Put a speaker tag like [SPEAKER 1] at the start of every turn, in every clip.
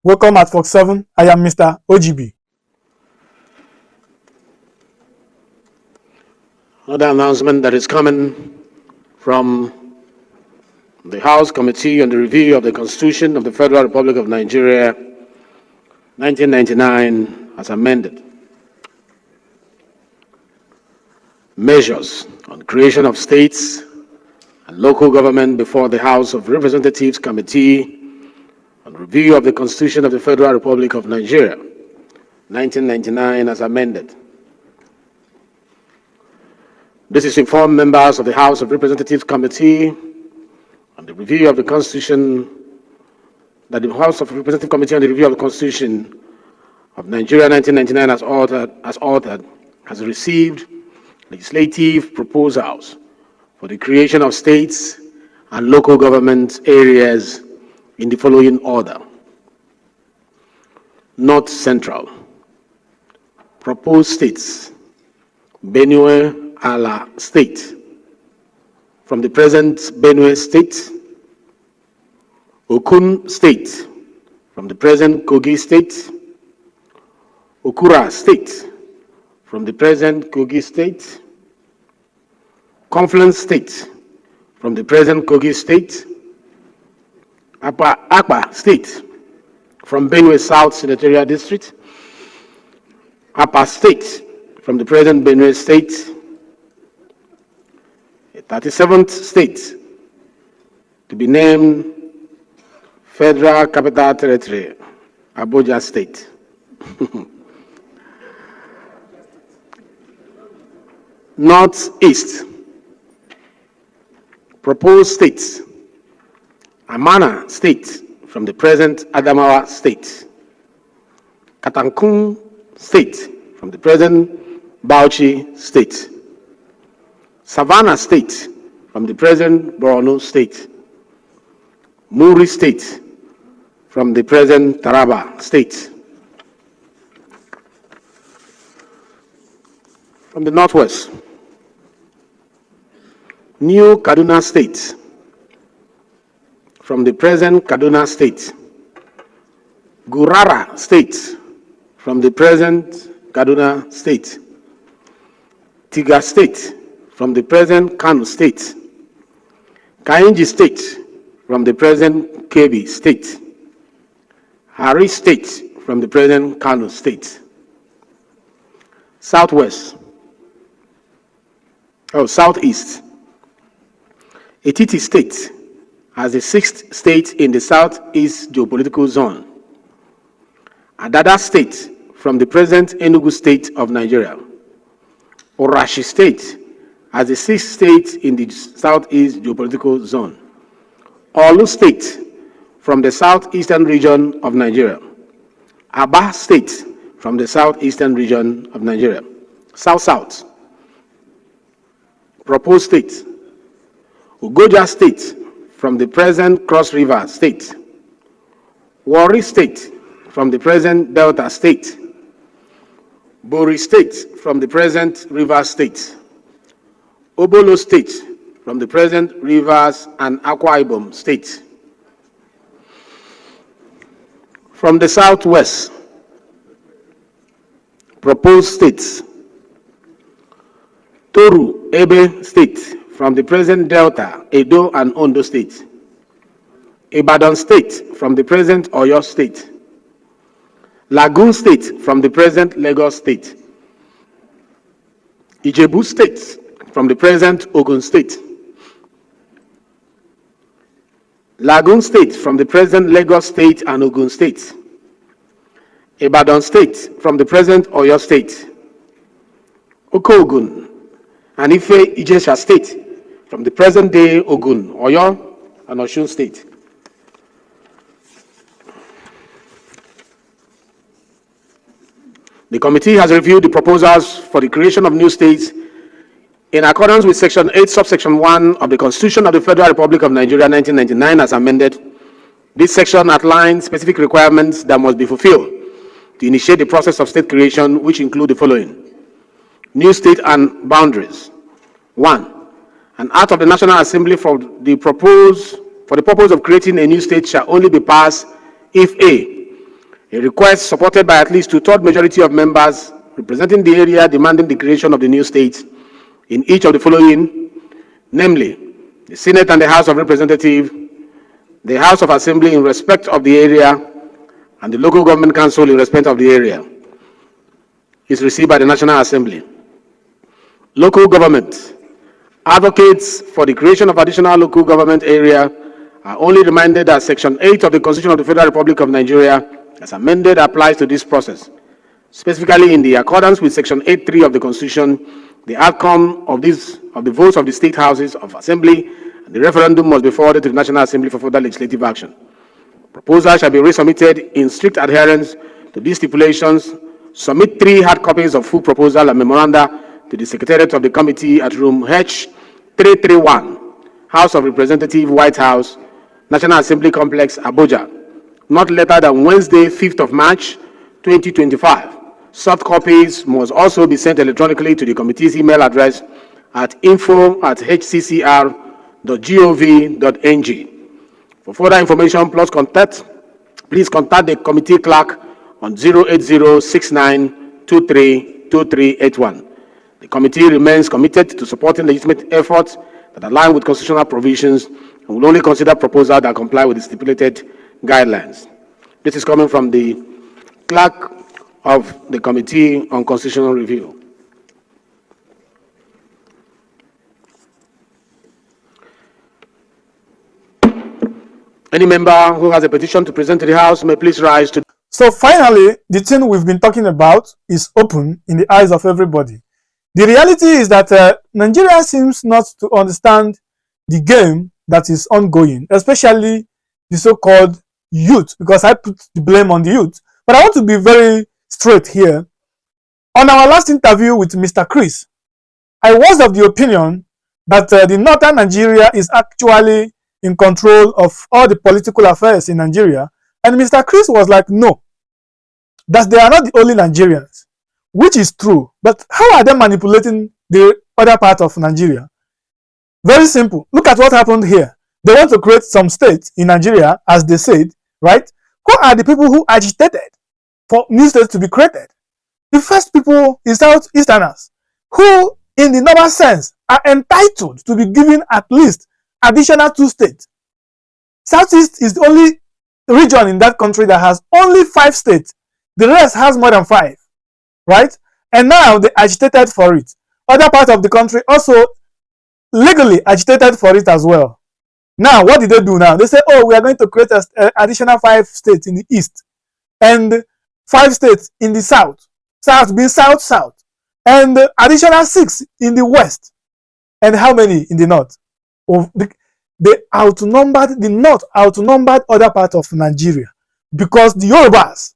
[SPEAKER 1] Welcome at Fox 7. I am Mr. O.G.B.
[SPEAKER 2] Another announcement that is coming from the House Committee on the Review of the Constitution of the Federal Republic of Nigeria, 1999, as amended. Measures on creation of states and local government before the House of Representatives Committee on Review of the Constitution of the Federal Republic of Nigeria, 1999, as amended. This is to inform members of the House of Representatives Committee on the Review of the Constitution that the House of Representatives Committee on the Review of the Constitution of Nigeria 1999 as altered has received legislative proposals for the creation of states and local government areas in the following order. North Central. Proposed states: Benue Ala State, from the present Benue State; Okun State, from the present Kogi State; Okura State, from the present Kogi State; Confluence State, from the present Kogi State; Akpa State, from Benue South Senatorial District; Apa State, from the present Benue State; 37th State, to be named Federal Capital Territory, Abuja State. Northeast. Proposed states: Amana State, from the present Adamawa State; Katankun State, from the present Bauchi State; Savannah State, from the present Borno State; Muri State, from the present Taraba State. From the Northwest, New Kaduna State, from the present Kaduna State; Gurara State, from the present Kaduna State; Tiga State, from the present Kano State; Kainji State, from the present Kebbi State; Hari State, from the present Kano State. Southeast. Etiti State, as the sixth state in the Southeast geopolitical zone; Adada State, from the present Enugu State of Nigeria; Orashi State, as the sixth state in the Southeast geopolitical zone; Olu State, from the Southeastern region of Nigeria; Aba State, from the Southeastern region of Nigeria. South-South. Proposed state: Ugoja State, from the present Cross River State; Warri State, from the present Delta State; Bori State, from the present Rivers State; Obolo State, from the present Rivers and Akwa Ibom State. From the Southwest, proposed states: Toru Ebe State, from the present Delta, Edo and Ondo State; Ibadan State, from the present Oyo State; Lagoon State, from the present Lagos State; Ijebu State, from the present Ogun State; Lagoon State, from the present Lagos State and Ogun State; Ibadan State, from the present Oyo State; Okogun and Ife Ijesha State, from the present day Ogun, Oyo, and Osun State. The committee has reviewed the proposals for the creation of new states in accordance with Section 8, Subsection 1 of the Constitution of the Federal Republic of Nigeria 1999 as amended. This section outlines specific requirements that must be fulfilled to initiate the process of state creation, which include the following. New state and boundaries. 1. An act of the National Assembly for the purpose of creating a new state shall only be passed if A. A request supported by at least two-thirds majority of members representing the area demanding the creation of the new state in each of the following, namely, the Senate and the House of Representatives, the House of Assembly in respect of the area, and the Local Government Council in respect of the area, is received by the National Assembly. Local government. Advocates for the creation of additional local government area are only reminded that Section 8 of the Constitution of the Federal Republic of Nigeria, as amended, applies to this process. Specifically, in the accordance with Section 8.3 of the Constitution, the outcome of the votes of the state houses of assembly and the referendum must be forwarded to the National Assembly for further legislative action. Proposals shall be resubmitted in strict adherence to these stipulations. Submit 3 hard copies of full proposal and memoranda to the Secretariat of the Committee at room H331, House of Representatives, White House, National Assembly Complex, Abuja, not later than Wednesday, 5th of March, 2025. Soft copies must also be sent electronically to the committee's email address at info@hccr.gov.ng. For further information, please contact the committee clerk on 08069232381. The committee remains committed to supporting legitimate efforts that align with constitutional provisions and will only consider proposals that comply with the stipulated guidelines. This is coming from the clerk of the Committee on Constitutional Review. Any member who has a petition to present to the House may please rise to.
[SPEAKER 1] So finally, the thing we've been talking about is open in the eyes of everybody. The reality is that Nigeria seems not to understand the game that is ongoing, especially the so-called youth, because I put the blame on the youth. But I want to be very straight here. On our last interview with Mr. Chris, I was of the opinion that the northern Nigeria is actually in control of all the political affairs in Nigeria. And Mr. Chris was like, no, that they are not the only Nigerians, which is true. But how are they manipulating the other part of Nigeria? Very simple. Look at what happened here. They want to create some states in Nigeria, as they said, right? Who are the people who agitated for new states to be created? The first people is Southeasterners, who in the normal sense are entitled to be given at least additional 2 states. Southeast is the only region in that country that has only 5 states. The rest has more than 5, right? And now they agitated for it. Other parts of the country also legally agitated for it as well. Now, what did they do now? They say, oh, we are going to create an additional 5 states in the east and 5 states in the south. South being south, and additional 6 in the west. And how many in the north? The north outnumbered other parts of Nigeria because the Yorubas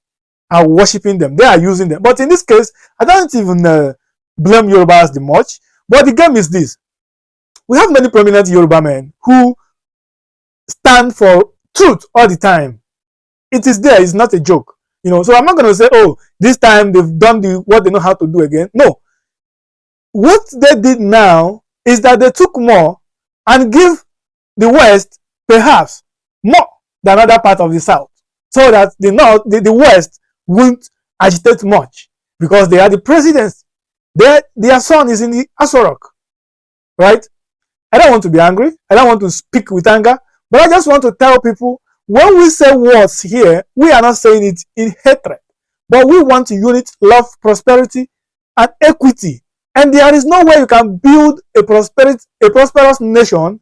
[SPEAKER 1] are worshipping them. They are using them. But in this case, I don't even blame Yorubas the much. But the game is this. We have many prominent Yoruba men who stand for truth all the time. It is there. It's not a joke. So I'm not going to say, oh, this time they've done what they know how to do again. No. What they did now is that they took more and give the West perhaps more than other part of the South, so that the West won't agitate much because they are the presidents. Their son is in the Asorok, right? I don't want to be angry. I don't want to speak with anger, but I just want to tell people, when we say words here, we are not saying it in hatred, but we want unity, love, prosperity, and equity. And there is no way you can build a prosperous nation